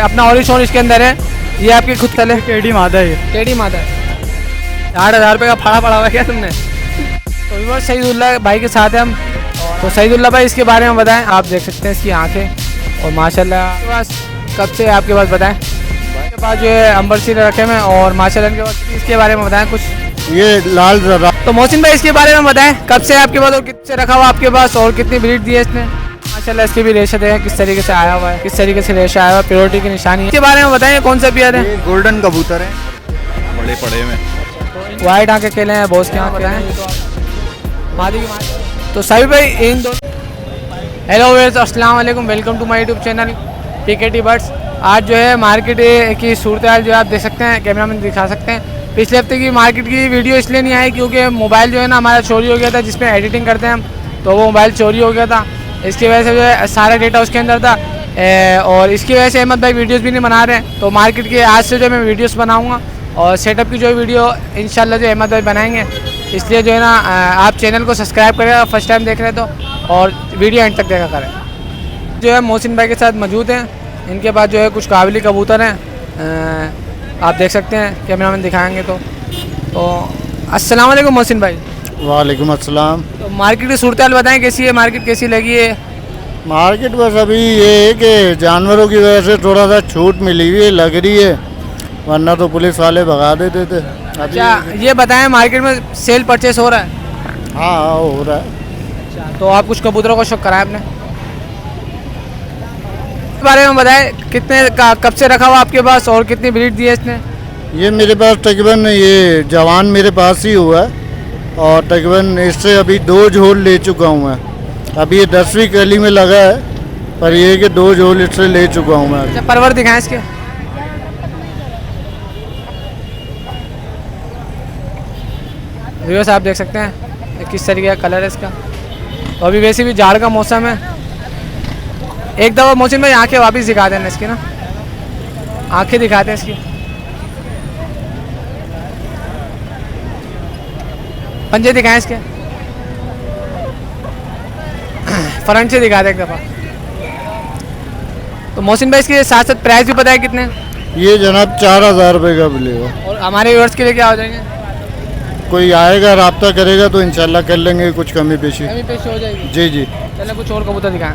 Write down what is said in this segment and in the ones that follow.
अपना ऑरिशोन इसके अंदर है। ये आपकी खुद चले टेढ़ी मादा है। टेढ़ी माता है। 8,000 रुपये का फाड़ा पड़ा हुआ है क्या तुमने? तो व्यूअर सईदुल्लाह भाई के साथ हैं हम। तो सईदुल्लाह भाई इसके बारे में बताएं। आप देख सकते हैं इसकी आंखें और माशाल्लाह आपके पास कब से आपके पास बताएं। इसके पास जो है अंबरसी रखे हुए और माशाल्लाह इनके पास इसके बारे में बताएं कुछ। ये लाल जरा। तो मोहसिन भाई इसके बारे में बताएं कब से आपके पास और किससे रखा हुआ आपके पास और कितनी ब्रीड दी है इसने। माशाल्लाह इसकी भी रेशा देखें किस तरीके से आया हुआ है, किस तरीके से रेशा आया हुआ है, प्योरिटी की निशानी है। इसके बारे में बताएं कौन सा पियर है। गोल्डन कबूतर है, बड़े पड़े में। वाइट आंखें केले हैं, बॉस के आंखें हैं, मादी की मादी। तो सभी भाई इन दो। हेलो व्यूअर्स, अस्सलाम वालेकुम, welcome to my YouTube channel PKT birds. आज जो है मार्केट की सूरत हाल जो है आप देख सकते हैं, कैमरा में दिखा सकते हैं। पिछले हफ्ते की मार्केट की वीडियो इसलिए नहीं आई क्योंकि मोबाइल जो है ना हमारा चोरी हो गया था, जिसमें एडिटिंग करते हैं हम, तो वो मोबाइल चोरी हो गया था। इसकी वजह से जो है सारा डेटा उसके अंदर था और इसकी वजह से अहमद भाई वीडियोज़ भी नहीं बना रहे हैं। तो मार्केट के आज से जो मैं वीडियोज़ बनाऊँगा और सेटअप की जो वीडियो इंशाल्लाह जो अहमद भाई बनाएंगे। इसलिए जो है ना आप चैनल को सब्सक्राइब करेगा फर्स्ट टाइम देख रहे हैं तो, और वीडियो एंड तक देखा करें। जो है मोहसिन भाई के साथ मौजूद हैं, इनके पास जो है कुछ काबिली कबूतर हैं, आप देख सकते हैं, कैमरा में दिखाएंगे तो अस्सलाम वालेकुम मोहसिन भाई। वालेकुम अस्सलाम। तो मार्केट की सूरत हाल बताएँ कैसी है, मार्केट कैसी लगी है। मार्केट बस अभी ये है कि जानवरों की वजह से थोड़ा सा छूट मिली हुई है, लग रही है, वरना तो पुलिस वाले भगा देते थे। अच्छा ये बताएं मार्केट में सेल परचेस हो रहा है। हाँ हो रहा है। अच्छा तो आप कुछ कबूतरों को शौक कराएं अपने इस बारे में बताएं, कितने कब से रखा हुआ आपके पास और कितनी ब्रीड दी है इसने। ये मेरे पास तकरीबन ये जवान मेरे पास ही हुआ है और तकरीबन इससे अभी 2 झोल ले चुका हूँ मैं। अभी ये 10वीं कली में लगा है, पर ये कि 2 झोल इससे ले चुका हूँ मैं। अच्छा परवर दिखाएं इसके। व्यूअर्स आप देख सकते हैं किस तरीके का कलर है इसका। तो अभी वैसे भी जाड़ का मौसम है। एक दफ़ा मोहसिन भाई आंखें वापस दिखा देना इसकी ना, आंखें दिखाते हैं इसकी। पंजे दिखाएं इसके, फ्रंट से दिखा दे एक दफ़ा। तो मोहसिन भाई इसके साथ साथ प्राइस भी पता है कितने। ये जनाब 4,000 रुपये का मिलेगा। और हमारे व्यूअर्स के लिए क्या हो जाएंगे। कोई आएगा रब्ता करेगा तो इंशाल्लाह कर लेंगे कुछ कमी पेशी। कमी पेश हो जाएगी। जी जी। चलो कुछ और कबूतर दिखाएं।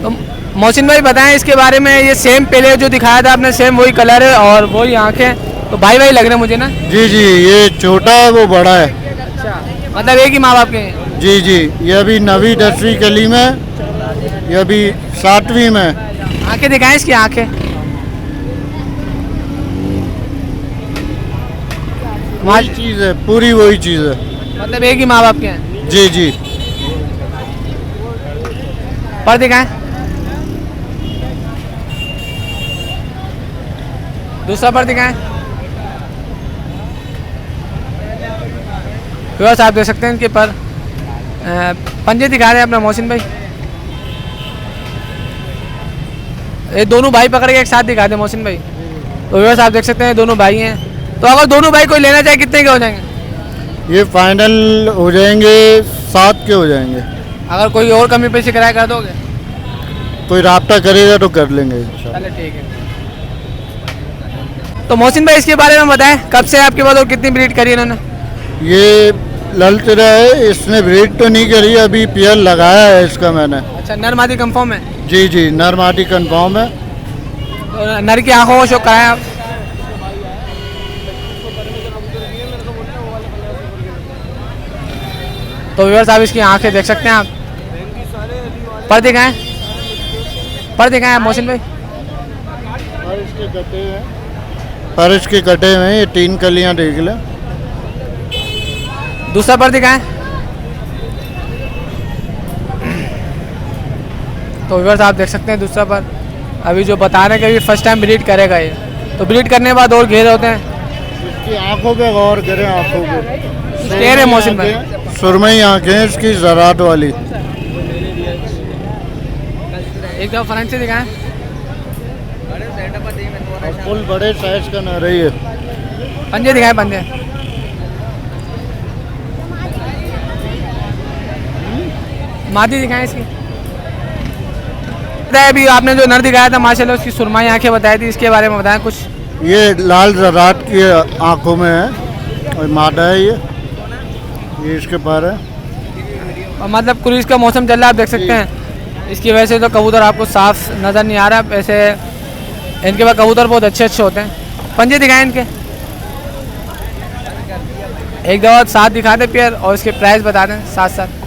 तो मोहसिन भाई बताएं इसके बारे में। ये सेम पहले जो दिखाया था आपने, सेम वही कलर है और वही आंखें, तो भाई भाई लग रहे हैं मुझे ना। जी जी, ये छोटा है वो बड़ा है। अच्छा मतलब एक ही माँ बाप के हैं। जी जी, ये अभी 9वीं 10वीं कली में, ये अभी 7वीं में। आंखें दिखाएं इसकी आंखें। वही चीज़ है, पूरी वही चीज़ है। मतलब एक ही माँ बाप के हैं। जी जी। पर दिखाएं दूसरा पर दिखाएं। व्यूअर्स आप देख सकते हैं इनके पर पंजे दिखा रहे हैं अपना मोहसिन भाई। ये दोनों भाई पकड़ के एक साथ दिखा दे मोहसिन भाई। तो व्यूअर्स आप देख सकते हैं दोनों भाई हैं। तो अगर दोनों भाई कोई लेना चाहे कितने के हो जाएंगे। ये फाइनल हो जाएंगे 7 के हो जाएंगे। अगर कोई और कमी पेशी किराया कर दोगे। कोई रब्ता करेगा तो कर लेंगे। चलो ठीक है। तो मोहसिन भाई इसके बारे में बताएं कब से आपके पास और कितनी ब्रीड करी इन्होंने। ये ललतेरा है, इसने ब्रीड तो नहीं करी, अभी पेयर लगाया है इसका मैंने। अच्छा नर मादी कंफर्म है। जी जी, नर मादी कन्फर्म है। तो नर की आंखों को शौक कराएं आप। तो व्यूअर्स आप इसकी आंखें देख सकते हैं आप। पर दिखाएं, पर दिखाएं आप मोहसिन भाई। पर इसके कटे हुए हैं, ये 3 कलियां देख लें। दूसरा पर दिखाएं। तो व्यूअर्स आप देख सकते हैं दूसरा पर। अभी जो बता रहे हैं कि अभी फर्स्ट टाइम ब्रीड करेगा ये, तो ब्रीड करने के बाद और घेर होते हैं। इसकी आंखों पे गौर करें, आंखों पे शेर है मोहसिन भाई। सुरमई आंखें इसकी ज़रात वाली। एक दफ़ा फ्रंट से दिखाएं। फुल बड़े साइज का न रही है। पंजे दिखाएं पंजे। मादी दिखाएं इसकी। बताया अभी आपने जो नर दिखाया था माशाल्लाह उसकी सुरमाई आंखें बताई थी, इसके बारे में बताएं कुछ। ये लाल जरात की आंखों में है और मादा है ये इसके पर है। और मतलब क्रूज का मौसम चल रहा है, आप देख सकते हैं, इसकी वजह से तो कबूतर आपको साफ नज़र नहीं आ रहा। वैसे इनके पास कबूतर बहुत अच्छे अच्छे होते हैं। पंजे दिखाएं इनके, एक दवा साथ दिखा दें पेयर और इसके प्राइस बता दें साथ साथ।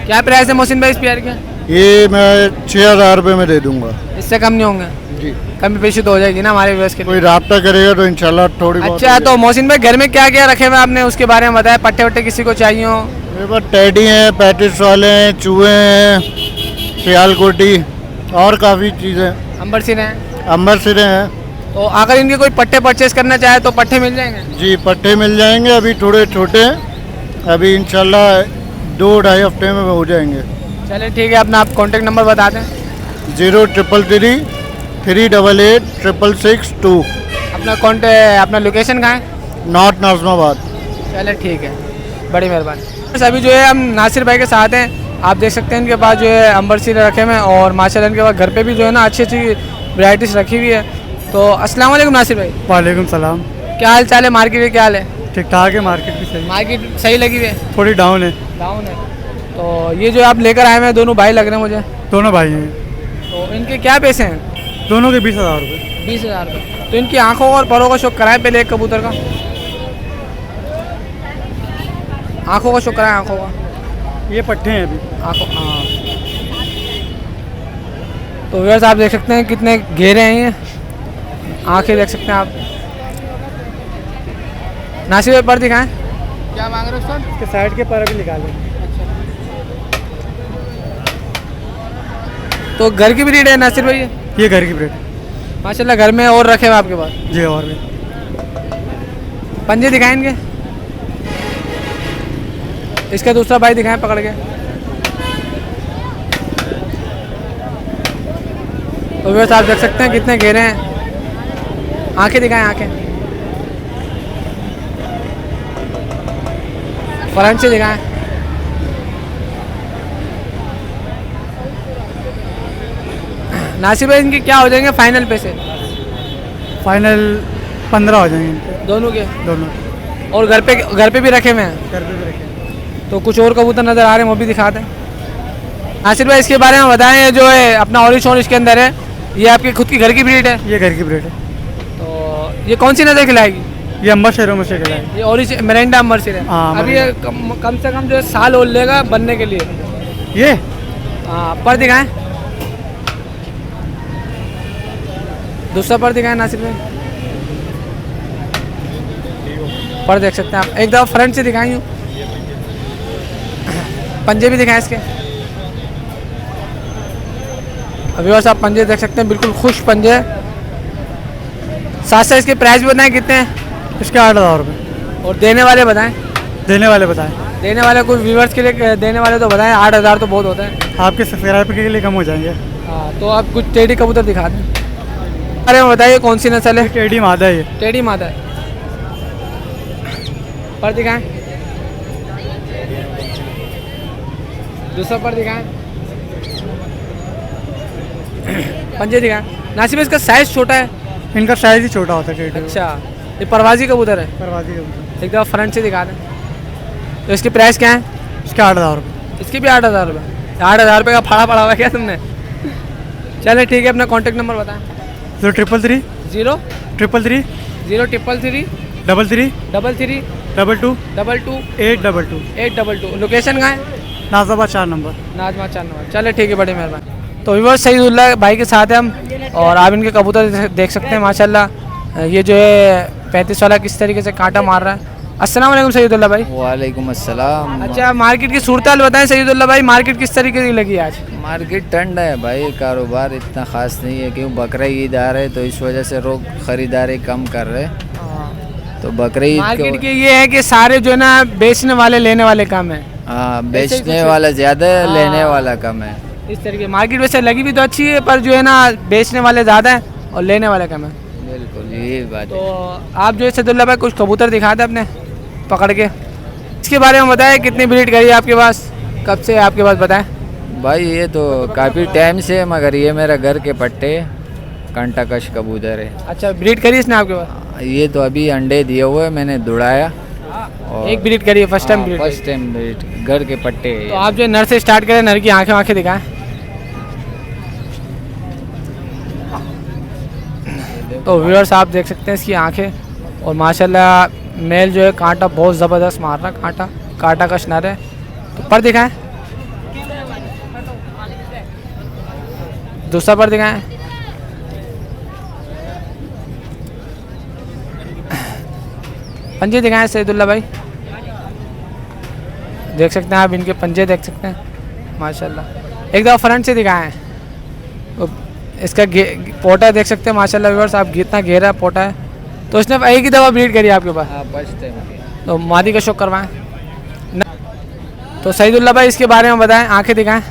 क्या प्राइस है मोहसिन भाई इस पेयर के? ये मैं 6,000 रुपये में दे दूंगा। इससे कम नहीं होंगे? जी, कमी पेशी तो हो जाएगी ना हमारे व्यूअर्स के लिए। कोई राब्ता करेगा तो इंशाल्लाह थोड़ी बहुत अच्छा, तो मोहसिन भाई घर में क्या क्या रखे हुए आपने उसके बारे में बताया। पट्टे वट्टे किसी को चाहिए हो? मेरे पास टैडी हैं, पैटिस वाले हैं, चूहे हैं, सियालकोटी और काफ़ी चीज़ें, अंबर सिर हैं, अंबर सिरे हैं। तो अगर इनके कोई पट्टे परचेस करना चाहे तो पट्टे मिल जाएंगे? जी, पट्टे मिल जाएंगे। अभी थोड़े छोटे हैं, अभी इंशाल्लाह 2-2.5 हफ्ते में हो जाएंगे। चलिए ठीक है, अपना आप कॉन्टेक्ट नंबर बता दें। 0333 388 666 अपना अपना लोकेशन कहाँ है? नॉर्थ नाज़िमाबाद। चलिए ठीक है, बड़ी मेहरबानी। बस अभी जो है हम नासिर भाई के साथ हैं, आप देख सकते हैं इनके पास जो है अंबर सिर रखे हुए हैं और माशाल्लाह इनके पास घर पे भी जो है ना अच्छी अच्छी वैराइटीज़ रखी हुई है। तो अस्सलाम वालेकुम नासिर भाई। वालेकुम सलाम। क्या हाल चाल है? मार्केट में क्या हाल है? ठीक ठाक है, मार्केट भी सही, मार्केट सही लगी हुई है? थोड़ी डाउन है। डाउन है। तो ये जो आप लेकर आए हुए हैं दोनों भाई लग रहे हैं मुझे, दोनों भाई हैं, तो इनके क्या पैसे हैं? दोनों के 20,000 रुपये। 20,000 रुपये। तो इनकी आंखों और परों का शौक कराएं पहले एक कबूतर का। आंखों का शौक कराएं, आंखों का। ये पट्टे हैं अभी। आंखों, हाँ। तो व्यूअर्स आप देख सकते हैं कितने घेरे हैं ये, आंखें देख सकते हैं आप। नासिर भाई पर दिखाएं, क्या मांग रहे हो सर? इसके साइड के पर भी निकालें। तो घर की ब्रीड है नासिर भाई? ये घर की ब्रेड। माशाल्लाह घर में और रखे हुए आपके पास? जी, और भी। पंजे दिखाएंगे, इसका दूसरा भाई दिखाएं पकड़ के। तो व्यूअर्स आप देख सकते हैं कितने घेरे हैं। आंखें दिखाएं, आंखें फ्रंट से दिखाएं। नासिर भाई इनके क्या हो जाएंगे फाइनल पैसे? फाइनल 15 हो जाएंगे इनके दोनों के? दोनों। और घर पे भी रखे हुए हैं? घर पे भी रखे। तो कुछ और कबूतर नज़र आ रहे हैं, वो भी दिखा दें। नासिर भाई इसके बारे में बताएं, ये जो है अपना ऑरिज और इसके अंदर है, ये आपकी खुद की घर की ब्रीड है? ये घर की ब्रेड है। तो ये कौन सी नज़र खिलाएगी? ये अंबर शहरों में से खिलाए। ये ऑरिज मिरांडा अंबर सिर है। हाँ, अभी ये कम से कम जो है साल और लेगा बनने के लिए। ये हाँ, पर दिखाएं, दूसरा पर दिखाएं नासिर भाई। पर देख सकते हैं आप, एक दफ़ा फ्रंट से दिखाएं यूँ। पंजे भी दिखाएं इसके। अभी बस आप पंजे देख सकते हैं, बिल्कुल खुश पंजे। साथ साथ इसके प्राइस भी बताएं कितने हैं? इसके 8,000 रुपये। और देने वाले बताएं। देने वाले बताएं। देने वाले कुछ व्यूवर्स के लिए देने वाले तो बताएं। 8,000 तो बहुत होता है। आपके सब्सक्राइबर के लिए कम हो जाएंगे। हाँ, तो आप कुछ टेढ़ी कबूतर दिखा दें। अरे बताइए कौन सी नस्ल है? टेढ़ी मादा है ये। टेढ़ी मादा है। पर दिखाएं, दूसरा पर दिखाएं, पंजे दिखाएं। नासिर भाई इसका साइज़ छोटा है? इनका साइज ही छोटा होता है टेढ़ी। अच्छा, ये परवाजी कबूतर है? परवाजी का। एक दफ़ा फ्रंट से दिखा दें। तो इसकी प्राइस क्या है? इसके 8,000 रुपये। इसकी भी 8,000 रुपये। 8,000 रुपये का फाड़ा पड़ा हुआ है क्या तुमने? चले ठीक है, अपना कॉन्टेक्ट नंबर बताएं। 033 0 333 033 33 33 22 22 822। 822। लोकेशन कहाँ है? नाज़िमाबाद 4 नंबर। नाजमा 4 नंबर। चले ठीक है, बड़ी मेहरबानी। तो विवर सईदुल्लाह भाई के साथ हैं हम, और आप इनके कबूतर देख सकते हैं माशाल्लाह। ये जो है 35 वाला किस तरीके से कांटा मार रहा है। अस्सलाम वालेकुम सईदुल्लाह भाई। वालेकुम अस्सलाम। अच्छा, मार्केट की सूरत हाल बताएं सईदुल्लाह भाई, मार्केट किस तरीके की लगी आज? मार्केट ठंड है भाई, कारोबार इतना ख़ास नहीं है, क्यों बकरा ईद आ रहा है तो इस वजह से लोग ख़रीदारी कम कर रहे हैं। तो बकरा ईद मार्केट के ये है कि सारे जो है ना बेचने वाले लेने वाले कम है। हाँ, बेचने वाला ज़्यादा है, लेने वाला कम है। इस तरीके मार्केट वैसे लगी भी तो अच्छी है, पर जो है ना बेचने वाले ज़्यादा हैं और लेने वाले कम है। बिल्कुल यही बात तो है। आप जो है सईदुल्लाह भाई कुछ कबूतर दिखा दें अपने पकड़ के, इसके बारे में बताएं। कितनी ब्रीड करी है आपके पास, कब से आपके पास बताएं? भाई ये तो काफ़ी टाइम से है, मगर ये मेरा घर के पट्टे कंटाकश कबूतर है। अच्छा, ब्रीड करी इसने आपके पास? ये तो अभी अंडे दिए हुए हैं, मैंने दुड़ाया और एक ब्रीड करी है, first time breed? First time breed, घर के पट्टे है तो आप जो नर से स्टार्ट करें, नर की आंखें दिखाएं। तो व्यूअर्स आप देख सकते हैं इसकी आंखें, और माशाल्लाह मेल जो है कांटा बहुत ज़बरदस्त मार रहा है, कांटा कश नर है। तो पर दिखाएं, दूसरा पर दिखाएं। पंजे दिखाएं सईदुल्लाह भाई, देख सकते हैं आप इनके पंजे देख सकते हैं माशाल्लाह। एक दफ़ा फ्रंट से दिखाएं। तो इसका पोटा देख सकते हैं माशाल्लाह व्यूअर्स, आप कितना घेरा पोटा है। तो इसने एक ही दफ़ा ब्रीड करी आपके पास? हाँ, फर्स्ट टाइम। तो मादी का शौक करवाएं। तो सईदुल्लाह भाई इसके बारे में बताएं, आंखें दिखाएं।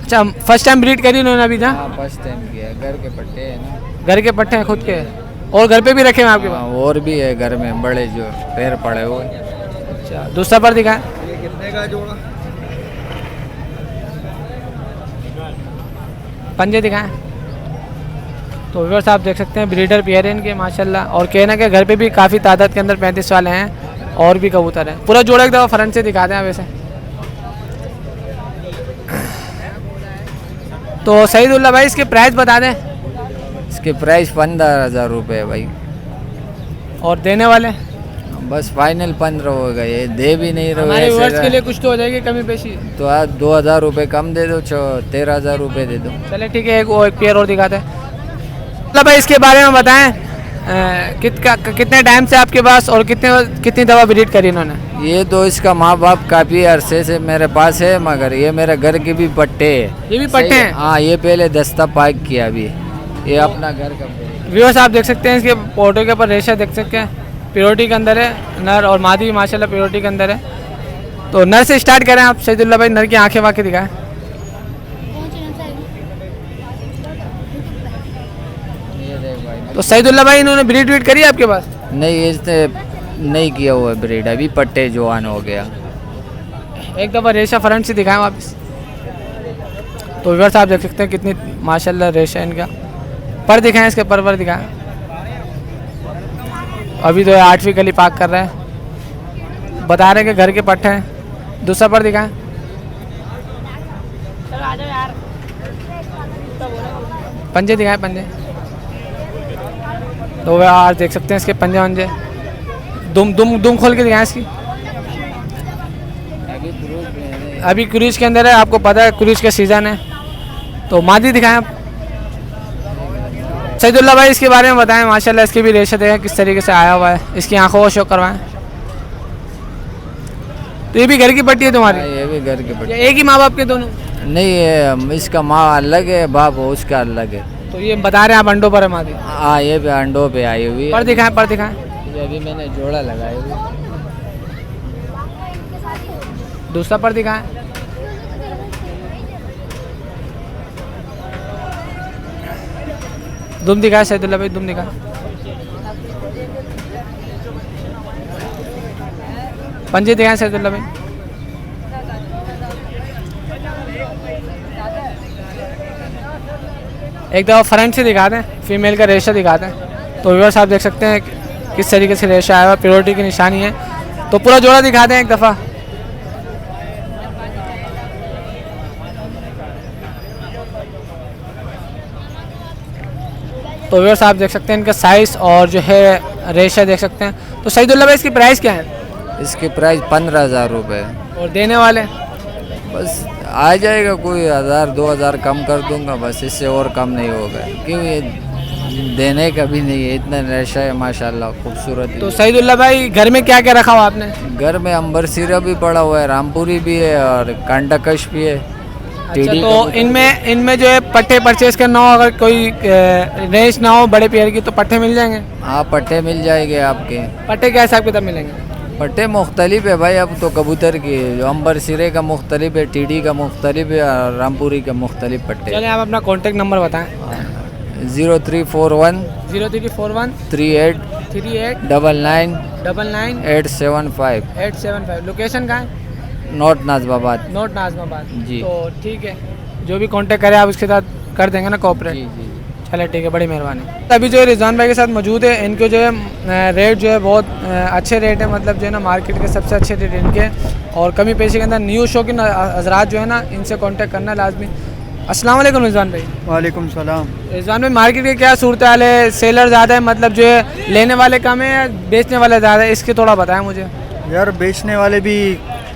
अच्छा, फर्स्ट टाइम ब्रीड करी उन्होंने अभी? हाँ, फर्स्ट टाइम किया। घर के पट्टे हैं ना, घर के पट्टे हैं खुद के, और घर पे भी रखे हैं आपके पास? हाँ, और भी है घर में बड़े जो पैर पड़े हुए। अच्छा, दूसरा पर दिखाएं। कितने का जोड़ा? पंजे दिखाएं। तो व्यूअर्स आप देख सकते हैं ब्रीडर पेयर है इनके माशाल्लाह, और कहना कि घर पे भी काफ़ी तादाद के अंदर 35 वाले हैं, और भी कबूतर हैं। पूरा जोड़ा एक दफ़ा फ्रंट से दिखा दें वैसे। तो सईदुल्लाह भाई इसके प्राइस बता दें। इसके प्राइस 15,000 रुपये है भाई। और देने वाले? बस फाइनल 15 हो गए, ये दे भी नहीं रहे हमारे व्यूअर्स के ऐसे। लिए कुछ तो हो जाएगी कमी पेशी? तो आज 2,000 रुपये कम दे दो, 13,000 रुपये दे दो। चले ठीक है, एक पेयर और दिखाते हैं। मतलब भाई इसके बारे में बताएं, कितने टाइम से आपके पास, और कितनी दफ़ा ब्रीड करी इन्होंने? ये तो इसका माँ बाप काफ़ी अरसे से मेरे पास है, मगर ये मेरे घर के भी पट्टे है। ये भी पट्टे हैं? हाँ, ये पहले दस्ता पाक किया, अभी ये अपना घर का। व्यूअर्स आप देख सकते हैं इसके फोटो के ऊपर रेशा देख सकते हैं, प्योरिटी के अंदर है। नर और मादी भी माशाल्लाह प्योरिटी के अंदर है। तो नर से स्टार्ट करें आप सईदुल्लाह भाई, नर की आंखें वाखें दिखाएं। तो सईदुल्लाह भाई इन्होंने ब्रीड करी है आपके पास? नहीं, इसने नहीं किया हुआ है ब्रीड, अभी पट्टे जवान हो गया। एक दफ़ा रेशा फ्रंट से दिखाएं वापस। तो व्यूअर्स आप देख सकते हैं कितनी माशाल्लाह रेशा है इनका। पर दिखाएं, इसके पर दिखाएं। अभी तो 8वीं कली पाक कर रहा है, बता रहे हैं कि घर के पट्टे हैं। दूसरा पर दिखाएं। पंजे दिखाएं, पंजे। तो वह आज देख सकते हैं इसके पंजे वंजे। दुम खोल के दिखाएं इसकी। अभी क्रूज के अंदर है, आपको पता है क्रूज का सीज़न है। तो मादी दिखाएं आप। सईदुल्लाह भाई इसके बारे में बताएं, माशाल्लाह इसकी भी रेशा देखें किस तरीके से आया हुआ है। इसकी आंखों को शो करवाएं। तो ये भी घर की पट्टी है तुम्हारी? हाँ, ये भी घर के पट्टे। एक ही माँ बाप के दोनों? नहीं, ये इसका माँ अलग है, बाप उसका अलग है। तो ये बता रहे हैं आप अंडों पर है मादी? हाँ, ये भी अंडों पे आई हुई है। पर दिखाएं, पर दिखाएं। ये अभी मैंने जोड़ा लगाया हुआ। दूसरा पर दिखाएं। दुम दिखाएं सईदुल्लाह भाई, दुम दिखाएं। पंजे दिखाएं सईदुल्लाह भाई। एक दफ़ा फ्रंट से दिखा दें, फीमेल का रेशा दिखा दें। तो व्यूअर्स आप देख सकते हैं किस तरीके से रेशा आया हुआ, प्योरिटी की निशानी है। तो पूरा जोड़ा दिखा दें एक दफ़ा। तो व्यूअर्स आप देख सकते हैं इनका साइज़ और जो है रेशा देख सकते हैं। तो सईदुल्लाह भाई इसकी प्राइस क्या है? इसके प्राइस 15,000 रुपये। और देने वाले? बस आ जाएगा, कोई 1,000-2,000 कम कर दूंगा, बस इससे और कम नहीं होगा, क्यों ये देने का भी नहीं है, इतना रेशा है माशाल्लाह, खूबसूरत। तो सईदुल्लाह भाई घर में क्या क्या रखा हुआ आपने? घर में अंबर सिरा भी पड़ा हुआ है, रामपुरी भी है, और कांटाकश भी है। अच्छा, तो इनमें जो है पट्टे परचेज करना हो, अगर कोई रेंज ना हो बड़े पेयर की, तो पट्टे मिल जाएंगे? हाँ, पट्टे मिल जाएंगे आपके। पट्टे क्या हिसाब किताब मिलेंगे? पट्टे मुख्तलिफ है भाई, अब तो कबूतर की जो अंबर सिरे का मुख्तलिफ है, टीडी का मुख्तलिफ है, और रामपुरी का मुख्तलिफ पट्टे। चलिए आप अपना कॉन्टेक्ट नंबर बताएं। 0341 0341 38 38 99 99 875। 875। लोकेशन कहाँ है? नोट नाजबाबाद। नोट नाजमाबाद जी। तो ठीक है, जो भी कांटेक्ट करें आप उसके साथ कर देंगे ना कोऑपरेट। जी जी। चले ठीक है, बड़ी मेहरबानी। अभी जो रिजवान भाई के साथ मौजूद है, इनके जो है रेट जो है बहुत अच्छे रेट है, मतलब जो है ना मार्केट के सबसे अच्छे रेट इनके। और कमी पेशी के अंदर न्यू शौकीन हजरात जो है ना, इनसे कांटेक्ट करना लाजमी। अस्सलाम वालेकुम रिजवान भाई। वालेकुम सलाम। रिजवान भाई, मार्केट की क्या सूरत हाल है? सेलर ज़्यादा है, मतलब जो है लेने वाले कम है या बेचने वाले ज़्यादा है? इसके थोड़ा बताएं मुझे। यार बेचने वाले भी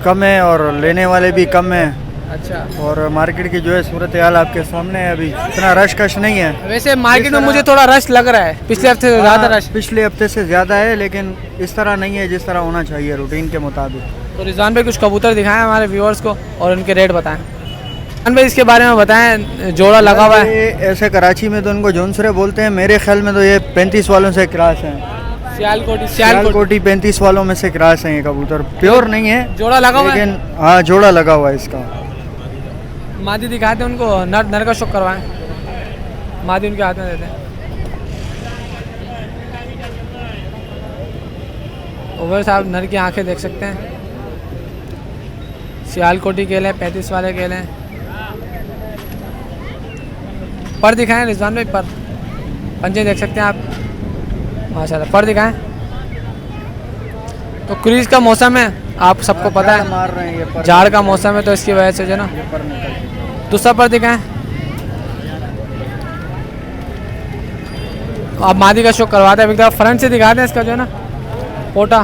कम है और लेने वाले भी कम है। अच्छा, और मार्केट की जो है सूरत हाल आपके सामने है, अभी इतना रश कश नहीं है। वैसे मार्केट में मुझे थोड़ा रश लग रहा है, पिछले हफ्ते से ज़्यादा रश। पिछले हफ्ते से ज़्यादा है, लेकिन इस तरह नहीं है जिस तरह होना चाहिए रूटीन के मुताबिक। तो रिजवान भाई कुछ कबूतर दिखाएं हमारे व्यूअर्स को और उनके रेट बताएं। रिजवान भाई इसके बारे में बताएं, जोड़ा लगा हुआ है। ये ऐसे कराची में तो उनको जोनसरे बोलते हैं, मेरे ख्याल में तो ये 35 वालों से क्रॉस है। सियालकोटी सियालकोटी 35 वालों में से क्रॉस है ये कबूतर, प्योर नहीं है जोड़ा लगा हुआ है। लेकिन हाँ जोड़ा लगा हुआ है इसका। मादी दिखाते हैं उनको, नर का शौक करवाएं। मादी उनके हाथ में देते हैं। ओवर साहब नर की आंखें देख सकते हैं। सियालकोटी केले 35 वाले केले पर दिखाएं रिजवान भाई, पर पंजे देख सकते हैं आप माशाल्लाह, पर दिखाएं। तो क्रीज का मौसम है, आप सबको पता है, मार रहे हैं ये पर। जाड़ का मौसम है, तो इसकी वजह से जो ना दूसरा पर दिखाएं। आप मादी का शो करवाते हैं, एक दफ़ा फ्रंट से दिखाते हैं इसका जो है ना पोटा।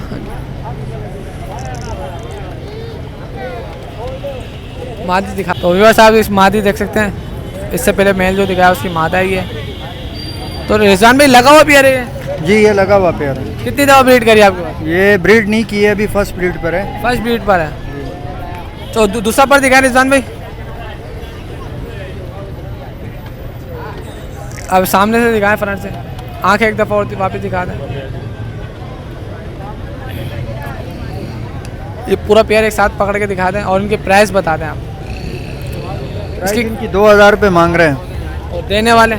मादी दिखा, तो व्यूअर साहब इस मादी देख सकते हैं, इससे पहले मेल जो दिखाया उसकी मादा ही है। तो रिजवान भाई लगा हुआ प्यारे है जी, ये लगा हुआ पेयर है। कितनी दफ़ा ब्रीड करी आपके पास? ये ब्रीड नहीं की है, अभी फर्स्ट ब्रीड पर है। फर्स्ट ब्रीड पर है। तो दूसरा पर दिखाएं रिजवान भाई। अब सामने से दिखाएं, फ्रंट से आंखें एक दफ़ा और वापस दिखा दें। ये पूरा पेयर एक साथ पकड़ के दिखा दें और इनके प्राइस बता दें आप। इसकी 2000 रुपये मांग रहे हैं और देने वाले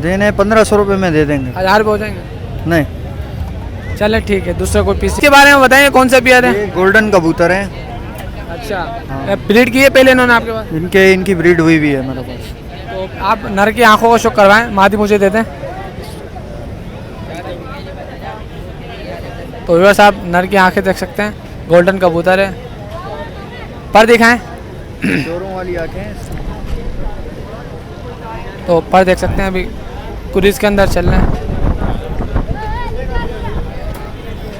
देने 1500 रुपये में दे देंगे। 1000 रुपये हो जाएंगे? नहीं। चले ठीक है, दूसरा कोई पीस के बारे में बताइए, कौन से पेयर है? ये गोल्डन कबूतर है। अच्छा, ब्रीड की है पहले इन्होंने आपके पास? इनकी ब्रीड हुई भी है मेरे पास। तो आप नर की आंखों को शो करवाएं, मादी मुझे दे दें। तो व्यूअर साहब नर की आंखें देख सकते हैं, गोल्डन कबूतर है। पर दिखाएं। जोरों वाली आंखें। तो पर देख सकते हैं, अभी क्रूज के अंदर चल रहे हैं।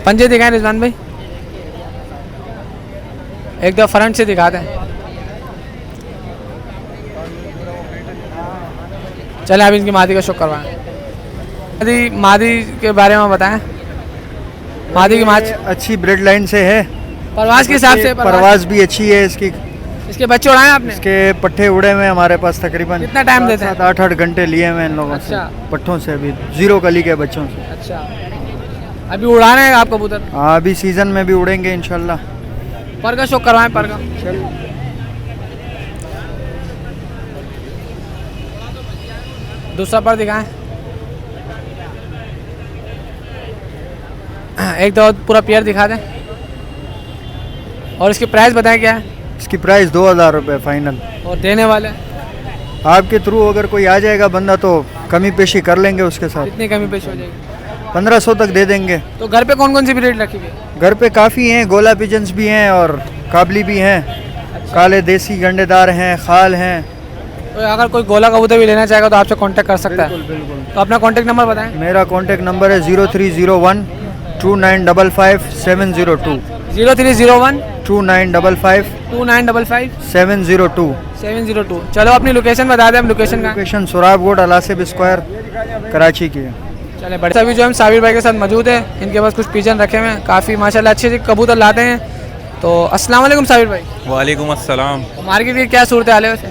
पंजे दिखाएं रिजवान भाई, एक दो फ्रंट से दिखा दें। चले अब इनकी मादी का शो करवाएं। मादी के बारे में बताएं। मादी की माच अच्छी ब्रेड लाइन से है, परवाज के हिसाब से परवाज भी अच्छी है इसकी। इसके बच्चे उड़ाए आपने? इसके पट्ठे उड़े हुए हमारे पास तकरीबन। कितना टाइम देते हैं? 7-8 घंटे लिए हुए इन लोगों अच्छा। से, पट्ठों से, अभी 0 कली के बच्चों से। अच्छा, अभी उड़ाने हैं आप कबूतर? हाँ, अभी सीजन में भी उड़ेंगे इंशाल्लाह। पर का शो करवाएं, पर का। दूसरा पर दिखाएं। एक दो पूरा पेयर दिखा दें और इसकी प्राइस बताएं क्या है? इसकी प्राइस 2000 रुपये फाइनल। और देने वाले आपके थ्रू अगर कोई आ जाएगा बंदा तो कमी पेशी कर लेंगे उसके साथ। कितनी कमी पेश हो जाएगी? 1500 तक दे देंगे। तो घर पे कौन कौन सी ब्रीड रखी हुई? घर पे काफ़ी हैं, गोला पिजन्स भी हैं और काबली भी हैं। काले देसी गंडेदार हैं, खाल हैं। तो अगर कोई गोला कबूतर भी लेना चाहेगा तो आपसे कांटेक्ट कर सकता है। बिल्कुल। तो अपना कांटेक्ट नंबर बताएं। मेरा कांटेक्ट नंबर है 0301 2955 702। 0301 2955 2955 702। 702। चलो अपनी लोकेशन बता दें, हम लोकेशन का। लोकेशन सोराब गोड अलासिब स्क्वायर कराची की है। चले बड़े सभी जो हम साबिर भाई के साथ मौजूद है, इनके पास कुछ पिजन रखे हुए हैं, काफ़ी माशाल्लाह अच्छे अच्छे कबूतर लाते हैं। तो अस्सलाम वालेकुम साबिर भाई। वालेकुम अस्सलाम। मार्केट की क्या सूरत हाल है वैसे?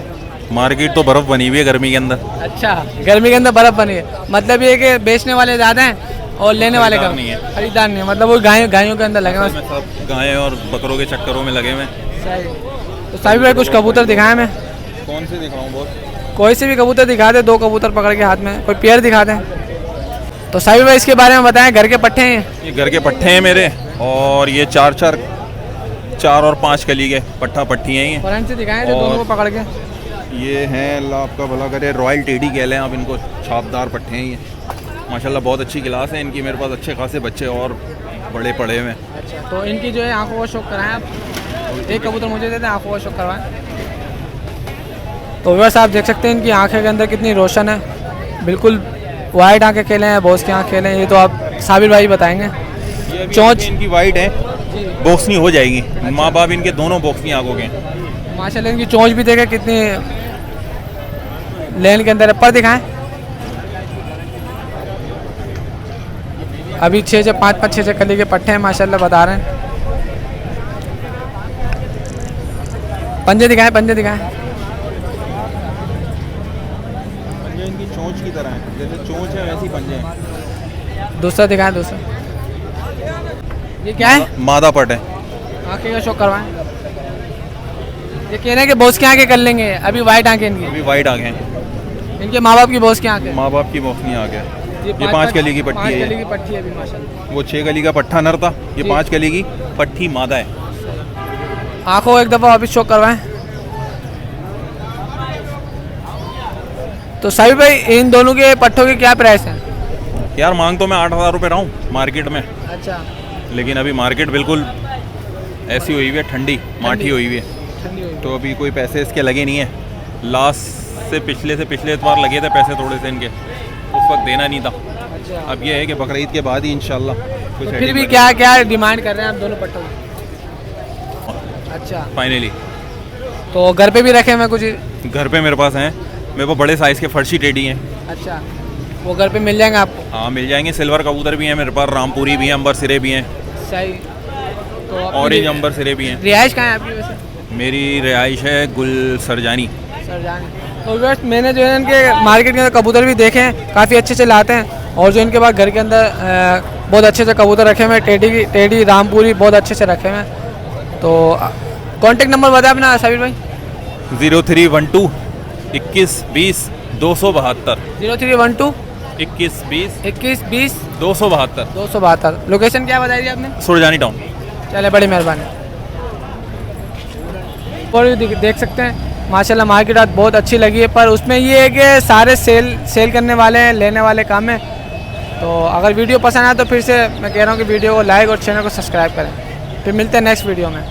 मार्केट तो बर्फ़ बनी हुई है गर्मी के अंदर। अच्छा, गर्मी के अंदर बर्फ़ बनी है, मतलब ये कि बेचने वाले ज़्यादा हैं और लेने वाले कम नहीं है। खरीदार नहीं है, मतलब वो गायों के अंदर लगे हुए हैं। सब गायें और बकरों के चक्करों में लगे हुए हैं। सही। तो साबिर भाई कुछ कबूतर दिखाएं मैं। कौन से दिखाऊं बोल? कोई से भी कबूतर दिखा दे, 2 कबूतर पकड़ के हाथ में, कोई पेयर दिखा दें। तो साबिर भाई इसके बारे में बताएं, घर के पट्ठे हैं? ये घर के पट्ठे हैं मेरे, और ये 4-4 4 और 5 कली के पट्ठा पट्टी हैं ये। फ्रंट से दिखाएं तो और- दोनों को पकड़ के। ये हैं, अल्लाह आपका भला करे, रॉयल टेडी कह लें आप इनको, छापदार पट्टे हैं ये। माशाल्लाह बहुत अच्छी क्लास है इनकी। मेरे पास अच्छे खासे बच्चे और बड़े पड़े हुए हैं। अच्छा, तो इनकी जो है आंखों का शौक कराएं आप। एक कबूतर मुझे दे दें, आंखों का शौक करवाएं। तो व्यूअर्स आप देख सकते हैं इनकी आंखें के अंदर कितनी रोशन है, बिल्कुल वाइट आंखें खेले हैं, बॉस की आँख खेले हैं, ये तो आप साबिर भाई बताएंगे। ये अभी चोंच इनकी वाइट है, बॉक्सनी हो जाएगी। माँ बाप इनके दोनों बॉक्सनी आंखों के हैं। माशाल्लाह इनकी चोंच भी देखें कितनी लेन के अंदर है। पर दिखाएं, अभी 5-5 6 कली के पट्टे हैं माशाल्लाह बता रहे हैं। पंजे दिखाएं, पंजे दिखाएं। पंजे इनकी चोंच की तरह है, जैसे चोंच है वैसी पंजे हैं। दूसरा दिखाएं, दूसरा। ये क्या है? मादा पट है। आंखें का शौक करवाएं। ये कह रहे हैं कि बॉस की आंखें कर लेंगे, अभी वाइट आंखें इनकी। अभी वाइट आंखें हैं, इनके माँ बाप की बॉस की आंखें। माँ बाप की बॉक्सनी आंखें हैं। ये 5 पाँच कली की पट्टी 5 है कली ये। की पट्टी है अभी माशाल्लाह। वो 6 कली का पट्ठा नर था, ये जी। 5 कली की पट्टी मादा है। आंखों एक दफ़ा वापिस शौक करवाएं। तो साबिर भाई इन दोनों के पट्टों की क्या प्राइस है? यार मांग तो मैं 8,000 रुपये रहा हूँ मार्केट में, अच्छा, लेकिन अभी मार्केट बिल्कुल ऐसी हुई हुई है, ठंडी माठी हुई हुई है, ठंडी हुई। तो अभी कोई पैसे इसके लगे नहीं है। लास्ट से पिछले इतवार लगे थे पैसे थोड़े से इनके, उस वक्त देना नहीं था। अच्छा, अब ये है कि बकरीद के बाद ही इंशाल्लाह कुछ फिर भी क्या क्या डिमांड कर रहे हैं आप दोनों पट्टों की? अच्छा, फाइनली तो घर पे भी रखे मैं कुछ? घर पे मेरे पास हैं, मेरे पास बड़े साइज़ के फर्शी टेडी हैं। अच्छा, वो घर पे मिल जाएंगे आपको? हाँ मिल जाएंगे। सिल्वर कबूतर भी हैं मेरे पास, रामपुरी भी हैं, अंबर सिरे भी हैं, सही। तो ऑरेंज अंबर सिरे भी हैं। रिहाइश कहाँ है आपकी वैसे? मेरी रिहाइश है गुल सरजानी। सर जाने। तो व्यूअर्स मैंने जो है इनके मार्केट के अंदर कबूतर भी देखे हैं, काफ़ी अच्छे से लाते हैं, और जो इनके पास घर के अंदर बहुत अच्छे से कबूतर रखे हुए हैं, टेडी रामपुरी बहुत अच्छे से रखे हुए हैं। तो कॉन्टेक्ट नंबर बताए अपना साबिर भाई। 0312 21 20 272 0312 21 20 21 20 272 272। लोकेशन क्या बताई थी आपने? सुरजानी टाउन। चले, बड़ी मेहरबानी। और भी देख सकते हैं माशाल्लाह मार्केट आज बहुत अच्छी लगी है, पर उसमें ये है कि सारे सेल करने वाले हैं, लेने वाले काम है। तो अगर वीडियो पसंद आए तो फिर से मैं कह रहा हूँ कि वीडियो को लाइक और चैनल को सब्सक्राइब करें। फिर मिलते हैं नेक्स्ट वीडियो में।